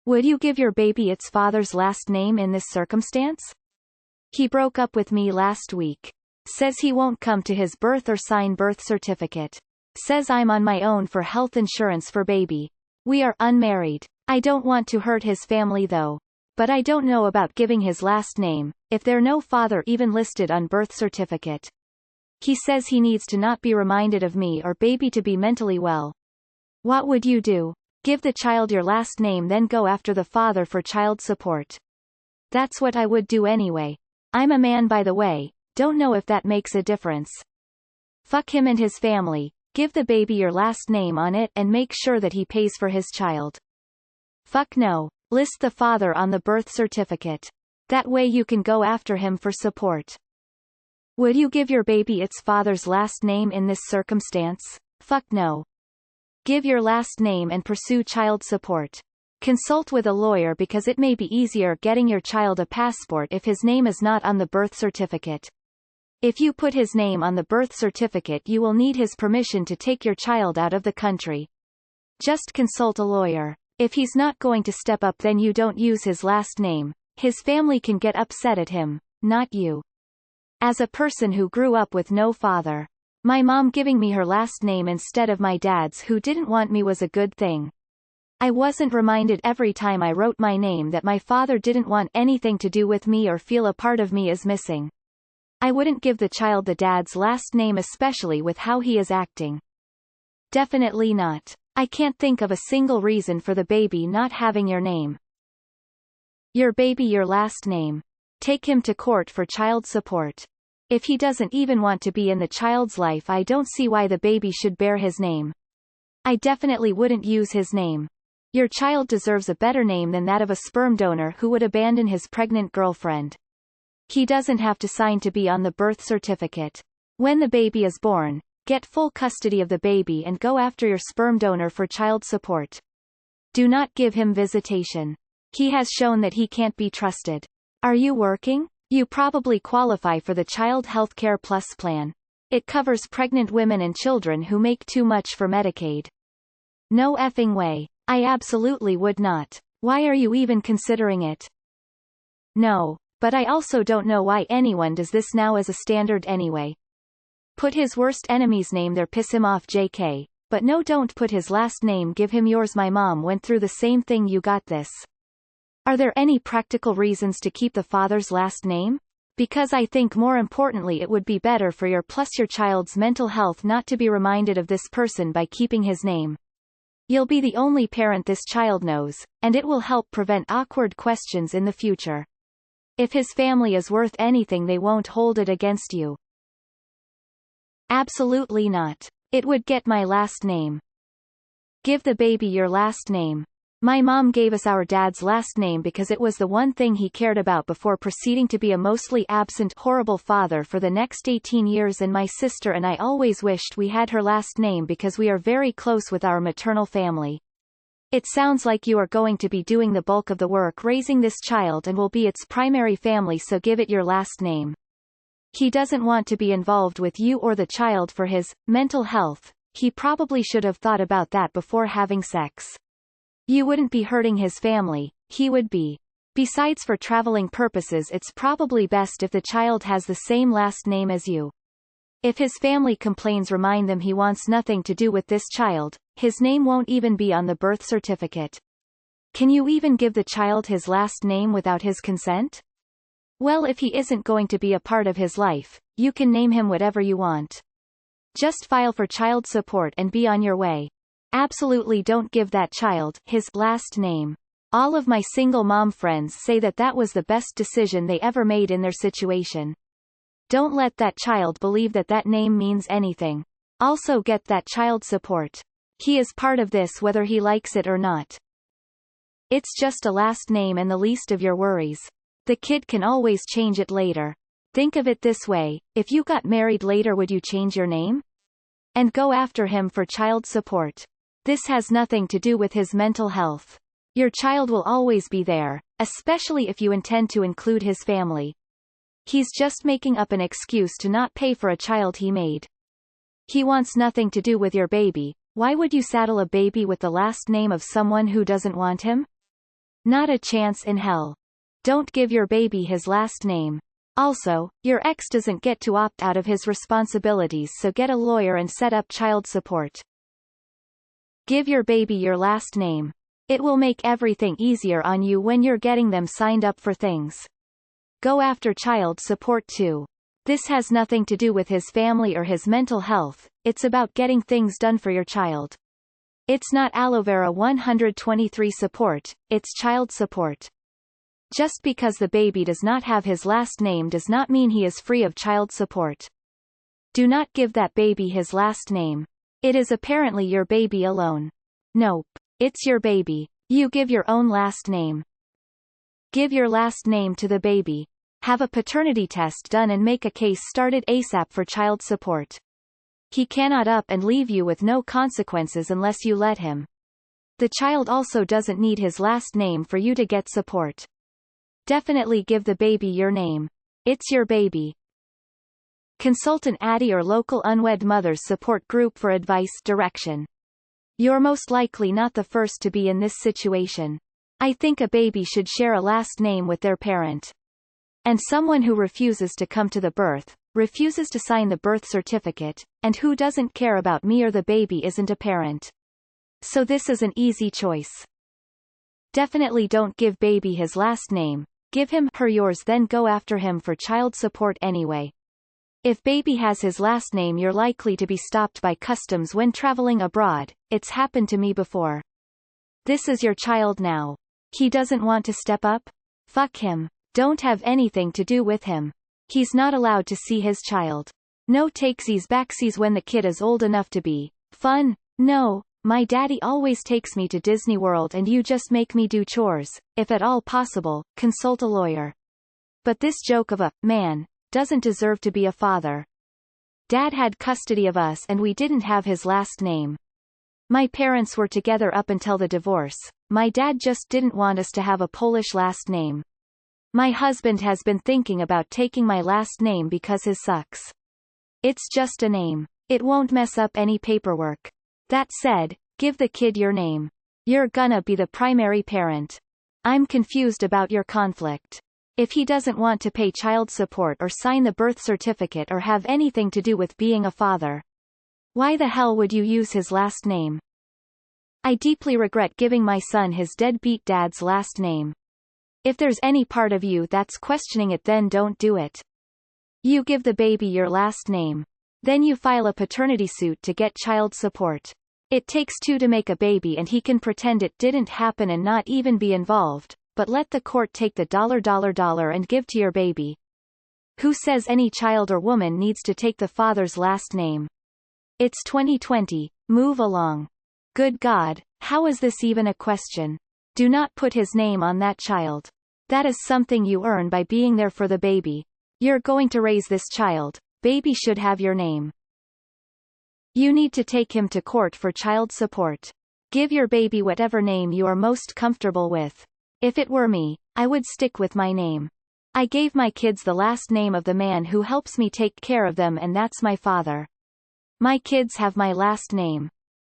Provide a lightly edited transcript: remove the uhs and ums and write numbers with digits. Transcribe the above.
Would you give your baby its father's last name in this circumstance? He broke up with me last week. Says he won't come to his birth or sign birth certificate. Says I'm on my own for health insurance for baby. We are unmarried. I don't want to hurt his family though. But I don't know about giving his last name, if there's no father even listed on birth certificate. He says he needs to not be reminded of me or baby to be mentally well. What would you do? Give the child your last name then go after the father for child support. That's what I would do anyway. I'm a man by the way, don't know if that makes a difference. Fuck him and his family, give the baby your last name on it and make sure that he pays for his child. Fuck no, list the father on the birth certificate. That way you can go after him for support. Would you give your baby its father's last name in this circumstance? Fuck no. Give your last name and pursue child support. Consult with a lawyer because it may be easier getting your child a passport if his name is not on the birth certificate. If you put his name on the birth certificate you will need his permission to take your child out of the country. Just consult a lawyer. If he's not going to step up then you don't use his last name. His family can get upset at him, not you. As a person who grew up with no father, my mom giving me her last name instead of my dad's who didn't want me was a good thing. I wasn't reminded every time I wrote my name that my father didn't want anything to do with me or feel a part of me is missing. I wouldn't give the child the dad's last name especially with how he is acting. Definitely not. I can't think of a single reason for the baby not having your name. Your baby your last name. Take him to court for child support. If he doesn't even want to be in the child's life I don't see why the baby should bear his name. I definitely wouldn't use his name. Your child deserves a better name than that of a sperm donor who would abandon his pregnant girlfriend. He doesn't have to sign to be on the birth certificate. When the baby is born, get full custody of the baby and go after your sperm donor for child support. Do not give him visitation. He has shown that he can't be trusted. Are you working? You probably qualify for the Child Healthcare Plus plan. It covers pregnant women and children who make too much for Medicaid. No effing way. I absolutely would not. Why are you even considering it? No, but I also don't know why anyone does this now as a standard anyway. Put his worst enemy's name there piss him off JK, but no don't put his last name give him yours my mom went through the same thing you got this. Are there any practical reasons to keep the father's last name? Because I think more importantly it would be better for your plus your child's mental health not to be reminded of this person by keeping his name. You'll be the only parent this child knows, and it will help prevent awkward questions in the future. If his family is worth anything they won't hold it against you. Absolutely not. It would get my last name. Give the baby your last name. My mom gave us our dad's last name because it was the one thing he cared about before proceeding to be a mostly absent, horrible father for the next 18 years and my sister and I always wished we had her last name because we are very close with our maternal family. It sounds like you are going to be doing the bulk of the work raising this child and will be its primary family so give it your last name. He doesn't want to be involved with you or the child for his mental health. He probably should have thought about that before having sex. You wouldn't be hurting his family, he would be. Besides for traveling purposes it's probably best if the child has the same last name as you. If his family complains remind them he wants nothing to do with this child, his name won't even be on the birth certificate. Can you even give the child his last name without his consent? Well if he isn't going to be a part of his life, you can name him whatever you want. Just file for child support and be on your way. Absolutely don't give that child his last name. All of my single mom friends say that that was the best decision they ever made in their situation. Don't let that child believe that that name means anything. Also get that child support. He is part of this whether he likes it or not. It's just a last name and the least of your worries. The kid can always change it later. Think of it this way, if you got married later would you change your name? And go after him for child support. This has nothing to do with his mental health. Your child will always be there, especially if you intend to include his family. He's just making up an excuse to not pay for a child he made. He wants nothing to do with your baby. Why would you saddle a baby with the last name of someone who doesn't want him? Not a chance in hell. Don't give your baby his last name. Also, your ex doesn't get to opt out of his responsibilities, so get a lawyer and set up child support. Give your baby your last name. It will make everything easier on you when you're getting them signed up for things. Go after child support too. This has nothing to do with his family or his mental health, it's about getting things done for your child. It's not Aloe Vera 123 support, it's child support. Just because the baby does not have his last name does not mean he is free of child support. Do not give that baby his last name. It is apparently your baby alone. Nope. It's your baby. You give your own last name. Give your last name to the baby. Have a paternity test done and make a case started ASAP for child support. He cannot up and leave you with no consequences unless you let him. The child also doesn't need his last name for you to get support. Definitely give the baby your name. It's your baby. Consult an ADDI or local unwed mothers support group for advice, direction. You're most likely not the first to be in this situation. I think a baby should share a last name with their parent. And someone who refuses to come to the birth, refuses to sign the birth certificate, and who doesn't care about me or the baby isn't a parent. So this is an easy choice. Definitely don't give baby his last name, give him her yours, then go after him for child support anyway. If baby has his last name, you're likely to be stopped by customs when traveling abroad. It's happened to me before. This is your child now. He doesn't want to step up? Fuck him. Don't have anything to do with him. He's not allowed to see his child. No takesies backsies when the kid is old enough to be fun. No, my daddy always takes me to Disney World and you just make me do chores. If at all possible, consult a lawyer. But this joke of a man doesn't deserve to be a father. Dad had custody of us and we didn't have his last name. My parents were together up until the divorce. My dad just didn't want us to have a Polish last name. My husband has been thinking about taking my last name because his sucks. It's just a name. It won't mess up any paperwork. That said, give the kid your name. You're gonna be the primary parent. I'm confused about your conflict. If he doesn't want to pay child support or sign the birth certificate or have anything to do with being a father, why the hell would you use his last name? I deeply regret giving my son his deadbeat dad's last name. If there's any part of you that's questioning it, then don't do it. You give the baby your last name. Then you file a paternity suit to get child support. It takes two to make a baby and he can pretend it didn't happen and not even be involved, but let the court take the dollar and give to your baby. Who says any child or woman needs to take the father's last name? It's 2020, move along. Good God, how is this even a question? Do not put his name on that child. That is something you earn by being there for the baby. You're going to raise this child. Baby should have your name. You need to take him to court for child support. Give your baby whatever name you are most comfortable with. If it were me, I would stick with my name. I gave my kids the last name of the man who helps me take care of them, and that's my father. My kids have my last name.